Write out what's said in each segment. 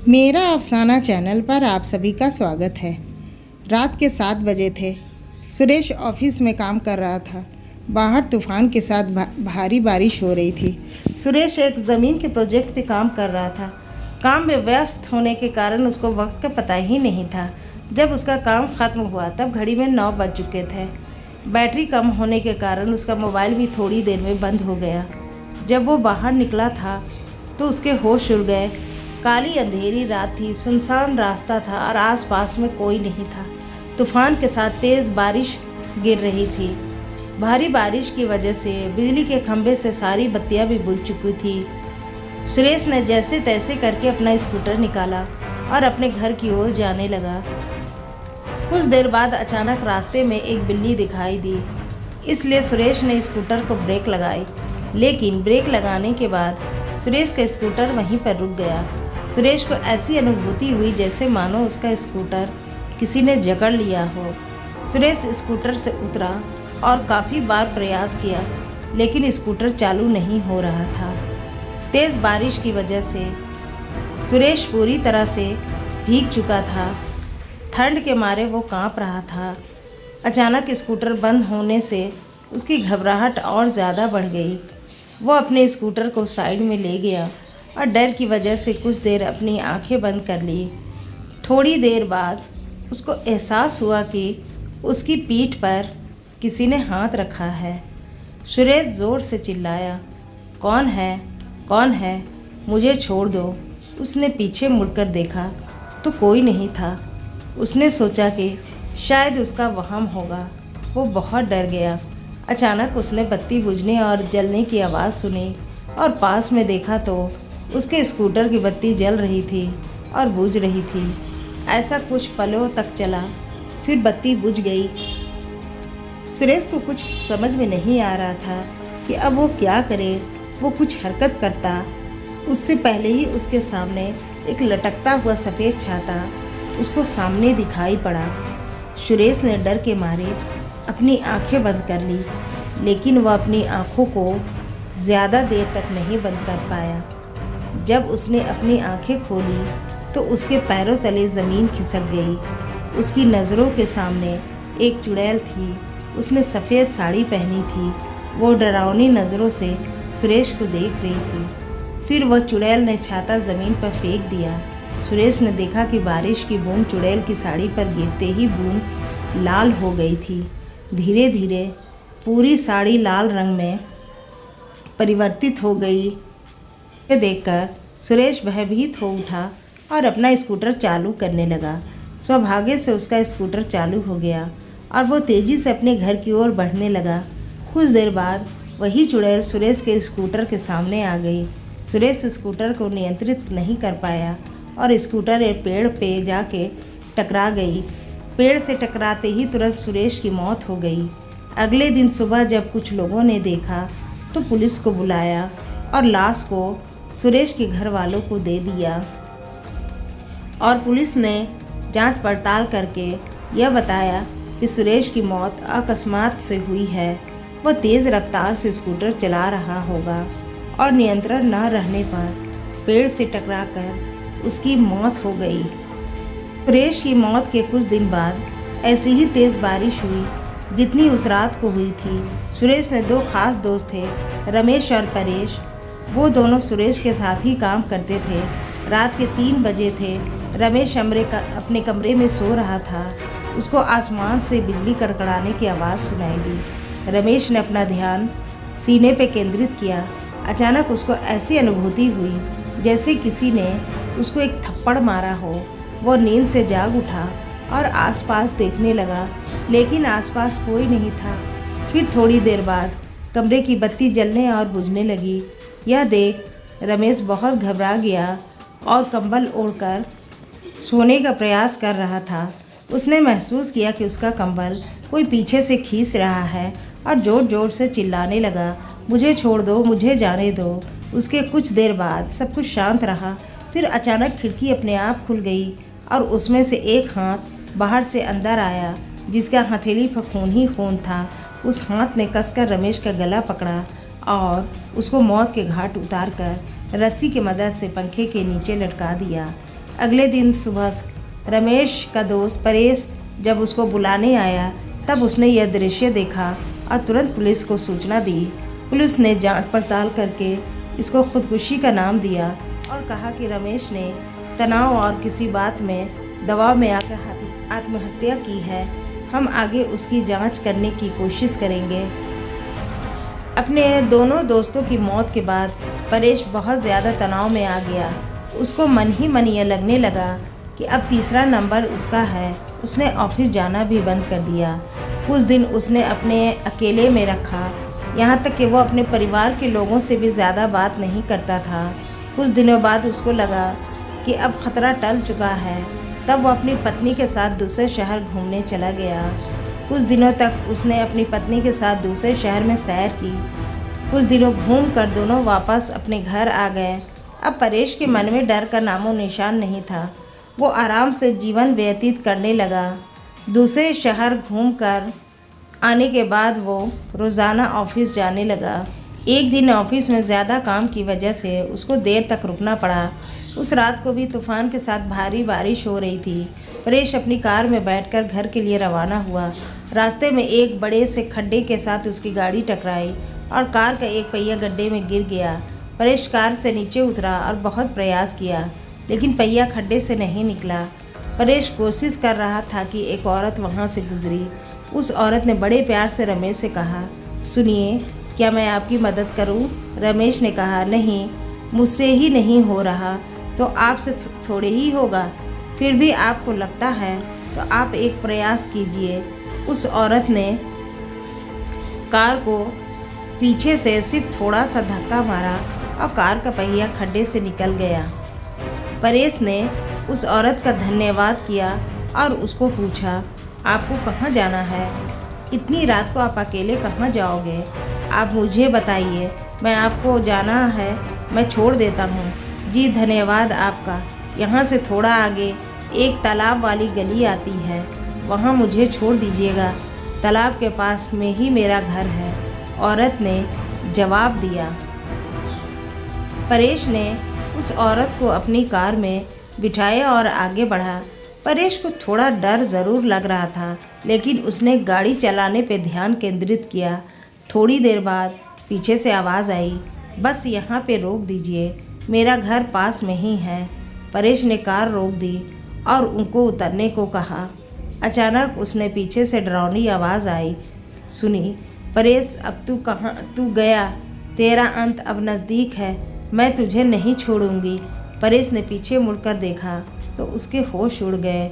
मेरा अफसाना चैनल पर आप सभी का स्वागत है। रात के 7 बजे थे। सुरेश ऑफिस में काम कर रहा था। बाहर तूफान के साथ भारी बारिश हो रही थी। सुरेश एक ज़मीन के प्रोजेक्ट पे काम कर रहा था। काम में व्यस्त होने के कारण उसको वक्त का पता ही नहीं था। जब उसका काम ख़त्म हुआ तब घड़ी में 9 बज चुके थे। बैटरी कम होने के कारण उसका मोबाइल भी थोड़ी देर में बंद हो गया। जब वो बाहर निकला था तो उसके होश उड़ गए। काली अंधेरी रात थी, सुनसान रास्ता था और आसपास में कोई नहीं था। तूफान के साथ तेज़ बारिश गिर रही थी। भारी बारिश की वजह से बिजली के खंभे से सारी बत्तियां भी बुझ चुकी थी। सुरेश ने जैसे तैसे करके अपना स्कूटर निकाला और अपने घर की ओर जाने लगा। कुछ देर बाद अचानक रास्ते में एक बिल्ली दिखाई दी, इसलिए सुरेश ने स्कूटर को ब्रेक लगाई। लेकिन ब्रेक लगाने के बाद सुरेश का स्कूटर वहीं पर रुक गया। सुरेश को ऐसी अनुभूति हुई जैसे मानो उसका स्कूटर किसी ने जकड़ लिया हो। सुरेश स्कूटर से उतरा और काफ़ी बार प्रयास किया, लेकिन स्कूटर चालू नहीं हो रहा था। तेज़ बारिश की वजह से सुरेश पूरी तरह से भीग चुका था। ठंड के मारे वो कांप रहा था। अचानक स्कूटर बंद होने से उसकी घबराहट और ज़्यादा बढ़ गई। वो अपने स्कूटर को साइड में ले गया और डर की वजह से कुछ देर अपनी आंखें बंद कर ली। थोड़ी देर बाद उसको एहसास हुआ कि उसकी पीठ पर किसी ने हाथ रखा है। सुरेश ज़ोर से चिल्लाया, कौन है? कौन है? मुझे छोड़ दो। उसने पीछे मुड़कर देखा तो कोई नहीं था। उसने सोचा कि शायद उसका वहम होगा। वो बहुत डर गया। अचानक उसने बत्ती बुझने और जलने की आवाज़ सुनी और पास में देखा तो उसके स्कूटर की बत्ती जल रही थी और बुझ रही थी। ऐसा कुछ पलों तक चला, फिर बत्ती बुझ गई। सुरेश को कुछ समझ में नहीं आ रहा था कि अब वो क्या करे। वो कुछ हरकत करता उससे पहले ही उसके सामने एक लटकता हुआ सफ़ेद छाता उसको सामने दिखाई पड़ा। सुरेश ने डर के मारे अपनी आंखें बंद कर ली, लेकिन वह अपनी आंखों को ज़्यादा देर तक नहीं बंद कर पाया। जब उसने अपनी आंखें खोली तो उसके पैरों तले ज़मीन खिसक गई। उसकी नज़रों के सामने एक चुड़ैल थी। उसने सफ़ेद साड़ी पहनी थी। वो डरावनी नज़रों से सुरेश को देख रही थी। फिर वह चुड़ैल ने छाता ज़मीन पर फेंक दिया। सुरेश ने देखा कि बारिश की बूंद चुड़ैल की साड़ी पर गिरते ही बूंद लाल हो गई थी। धीरे धीरे पूरी साड़ी लाल रंग में परिवर्तित हो गई। ये देखकर सुरेश भयभीत हो उठा और अपना स्कूटर चालू करने लगा। सौभाग्य से उसका स्कूटर चालू हो गया और वो तेज़ी से अपने घर की ओर बढ़ने लगा। कुछ देर बाद वही चुड़ैल सुरेश के स्कूटर के सामने आ गई। सुरेश स्कूटर को नियंत्रित नहीं कर पाया और स्कूटर एक पेड़ पे जाके टकरा गई। पेड़ से टकराते ही तुरंत सुरेश की मौत हो गई। अगले दिन सुबह जब कुछ लोगों ने देखा तो पुलिस को बुलाया और लाश को सुरेश के घर वालों को दे दिया और पुलिस ने जांच पड़ताल करके यह बताया कि सुरेश की मौत अकस्मात से हुई है। वह तेज़ रफ्तार से स्कूटर चला रहा होगा और नियंत्रण न रहने पर पेड़ से टकराकर उसकी मौत हो गई। सुरेश की मौत के कुछ दिन बाद ऐसी ही तेज़ बारिश हुई जितनी उस रात को हुई थी। सुरेश ने 2 खास दोस्त थे, रमेश और परेश। वो दोनों सुरेश के साथ ही काम करते थे। रात के 3 बजे थे। रमेश अपने कमरे में सो रहा था। उसको आसमान से बिजली कड़कड़ाने की आवाज़ सुनाई दी। रमेश ने अपना ध्यान सीने पे केंद्रित किया। अचानक उसको ऐसी अनुभूति हुई जैसे किसी ने उसको एक थप्पड़ मारा हो। वो नींद से जाग उठा और आसपास देखने लगा, लेकिन आसपास कोई नहीं था। फिर थोड़ी देर बाद कमरे की बत्ती जलने और बुझने लगी। यह देख रमेश बहुत घबरा गया और कंबल ओढ़कर सोने का प्रयास कर रहा था। उसने महसूस किया कि उसका कंबल कोई पीछे से खींच रहा है और ज़ोर ज़ोर से चिल्लाने लगा, मुझे छोड़ दो, मुझे जाने दो। उसके कुछ देर बाद सब कुछ शांत रहा। फिर अचानक खिड़की अपने आप खुल गई और उसमें से एक हाथ बाहर से अंदर आया, जिसका हथेली पर खून ही खून था। उस हाथ ने कसकर रमेश का गला पकड़ा और उसको मौत के घाट उतार कर रस्सी की मदद से पंखे के नीचे लटका दिया। अगले दिन सुबह रमेश का दोस्त परेश जब उसको बुलाने आया तब उसने यह दृश्य देखा और तुरंत पुलिस को सूचना दी। पुलिस ने जांच पड़ताल करके इसको खुदकुशी का नाम दिया और कहा कि रमेश ने तनाव और किसी बात में दबाव में आकर आत्महत्या की है। हम आगे उसकी जांच करने की कोशिश करेंगे। अपने दोनों दोस्तों की मौत के बाद परेश बहुत ज़्यादा तनाव में आ गया। उसको मन ही मन ये लगने लगा कि अब तीसरा नंबर उसका है। उसने ऑफिस जाना भी बंद कर दिया। कुछ दिन उसने अपने अकेले में रखा, यहाँ तक कि वो अपने परिवार के लोगों से भी ज़्यादा बात नहीं करता था। कुछ दिनों बाद उसको लगा कि अब ख़तरा टल चुका है। तब वो अपनी पत्नी के साथ दूसरे शहर घूमने चला गया। कुछ दिनों तक उसने अपनी पत्नी के साथ दूसरे शहर में सैर की। कुछ दिनों घूम कर दोनों वापस अपने घर आ गए। अब परेश के मन में डर का नामो निशान नहीं था। वो आराम से जीवन व्यतीत करने लगा। दूसरे शहर घूमकर आने के बाद वो रोज़ाना ऑफिस जाने लगा। एक दिन ऑफिस में ज़्यादा काम की वजह से उसको देर तक रुकना पड़ा। उस रात को भी तूफ़ान के साथ भारी बारिश हो रही थी। परेश अपनी कार में बैठकर घर के लिए रवाना हुआ। रास्ते में एक बड़े से खड्डे के साथ उसकी गाड़ी टकराई और कार का एक पहिया गड्ढे में गिर गया। परेश कार से नीचे उतरा और बहुत प्रयास किया, लेकिन पहिया खड्डे से नहीं निकला। परेश कोशिश कर रहा था कि एक औरत वहाँ से गुजरी। उस औरत ने बड़े प्यार से रमेश से कहा, सुनिए, क्या मैं आपकी मदद करूं? रमेश ने कहा, नहीं, मुझसे ही नहीं हो रहा तो आपसे थोड़े ही होगा। फिर भी आपको लगता है तो आप एक प्रयास कीजिए। उस औरत ने कार को पीछे से सिर्फ थोड़ा सा धक्का मारा और कार का पहिया खड्डे से निकल गया। परेश ने उस औरत का धन्यवाद किया और उसको पूछा, आपको कहाँ जाना है? इतनी रात को आप अकेले कहाँ जाओगे? आप मुझे बताइए, मैं आपको जाना है, मैं छोड़ देता हूँ। जी धन्यवाद आपका। यहाँ से थोड़ा आगे एक तालाब वाली गली आती है, वहाँ मुझे छोड़ दीजिएगा। तालाब के पास में ही मेरा घर है, औरत ने जवाब दिया। परेश ने उस औरत को अपनी कार में बिठाया और आगे बढ़ा। परेश को थोड़ा डर ज़रूर लग रहा था, लेकिन उसने गाड़ी चलाने पे ध्यान केंद्रित किया। थोड़ी देर बाद पीछे से आवाज़ आई, बस यहाँ पे रोक दीजिए, मेरा घर पास में ही है। परेश ने कार रोक दी और उनको उतरने को कहा। अचानक उसने पीछे से डरावनी आवाज़ आई सुनी, परेश, अब तू गया, तेरा अंत अब नज़दीक है, मैं तुझे नहीं छोड़ूंगी। परेश ने पीछे मुड़कर देखा तो उसके होश उड़ गए।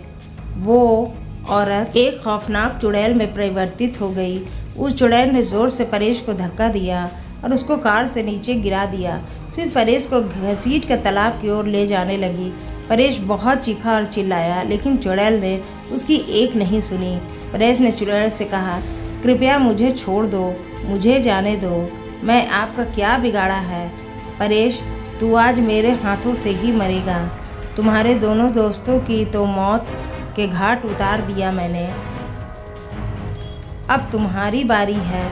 वो औरत एक खौफनाक चुड़ैल में परिवर्तित हो गई। उस चुड़ैल ने ज़ोर से परेश को धक्का दिया और उसको कार से नीचे गिरा दिया। फिर परेश को घसीट कर तालाब की ओर ले जाने लगी। परेश बहुत चीखा और चिल्लाया, लेकिन चुड़ैल ने उसकी एक नहीं सुनी। परेश ने चुड़ैल से कहा, कृपया मुझे छोड़ दो, मुझे जाने दो, मैं आपका क्या बिगाड़ा है? परेश, तू आज मेरे हाथों से ही मरेगा। तुम्हारे दोनों दोस्तों की तो मौत के घाट उतार दिया मैंने, अब तुम्हारी बारी है।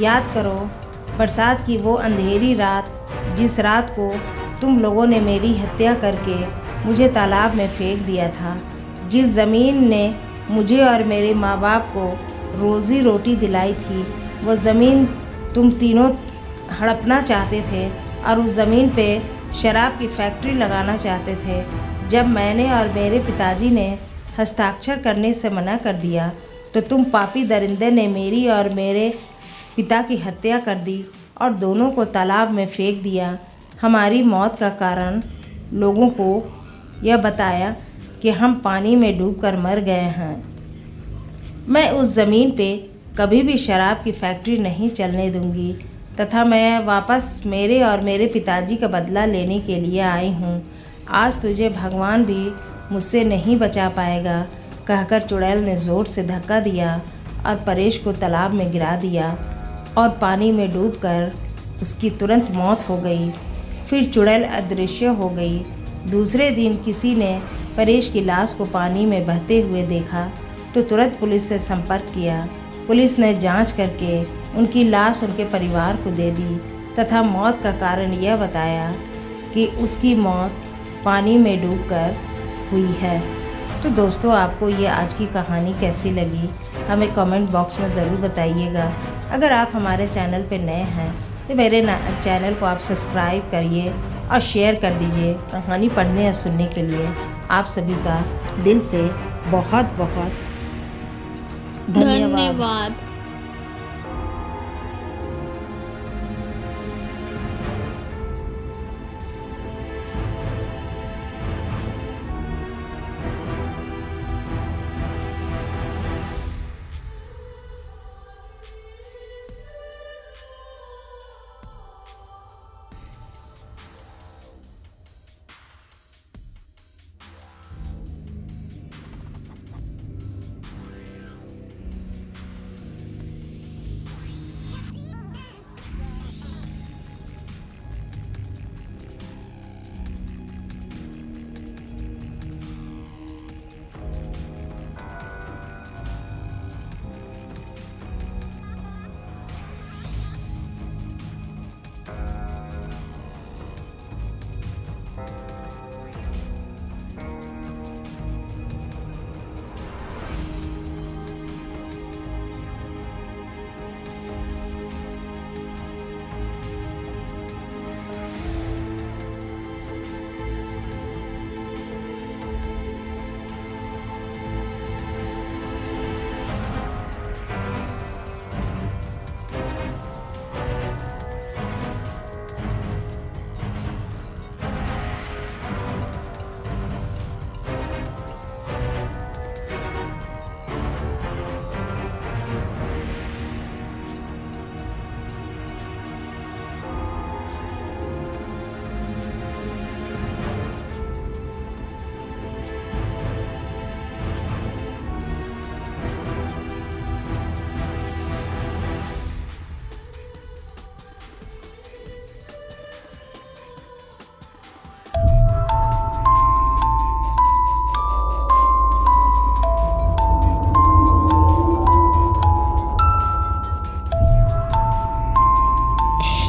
याद करो बरसात की वो अंधेरी रात, जिस रात को तुम लोगों ने मेरी हत्या करके मुझे तालाब में फेंक दिया था। जिस ज़मीन ने मुझे और मेरे माँ बाप को रोज़ी रोटी दिलाई थी, वो ज़मीन तुम तीनों हड़पना चाहते थे और उस ज़मीन पे शराब की फैक्ट्री लगाना चाहते थे। जब मैंने और मेरे पिताजी ने हस्ताक्षर करने से मना कर दिया तो तुम पापी दरिंदे ने मेरी और मेरे पिता की हत्या कर दी और दोनों को तालाब में फेंक दिया। हमारी मौत का कारण लोगों को यह बताया कि हम पानी में डूबकर मर गए हैं। मैं उस ज़मीन पे कभी भी शराब की फैक्ट्री नहीं चलने दूंगी तथा मैं वापस मेरे और मेरे पिताजी का बदला लेने के लिए आई हूँ। आज तुझे भगवान भी मुझसे नहीं बचा पाएगा, कहकर चुड़ैल ने ज़ोर से धक्का दिया और परेश को तालाब में गिरा दिया और पानी में डूबकर उसकी तुरंत मौत हो गई। फिर चुड़ैल अदृश्य हो गई। दूसरे दिन किसी ने परेश की लाश को पानी में बहते हुए देखा तो तुरंत पुलिस से संपर्क किया। पुलिस ने जांच करके उनकी लाश उनके परिवार को दे दी तथा मौत का कारण यह बताया कि उसकी मौत पानी में डूबकर हुई है। तो दोस्तों, आपको ये आज की कहानी कैसी लगी हमें कमेंट बॉक्स में ज़रूर बताइएगा। अगर आप हमारे चैनल पर नए हैं तो मेरे चैनल को आप सब्सक्राइब करिए और शेयर कर दीजिए। कहानी पढ़ने या सुनने के लिए आप सभी का दिल से बहुत बहुत धन्यवाद।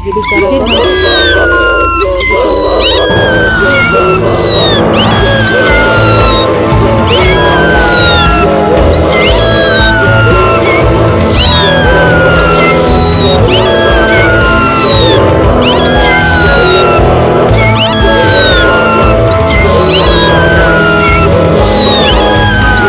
Jadi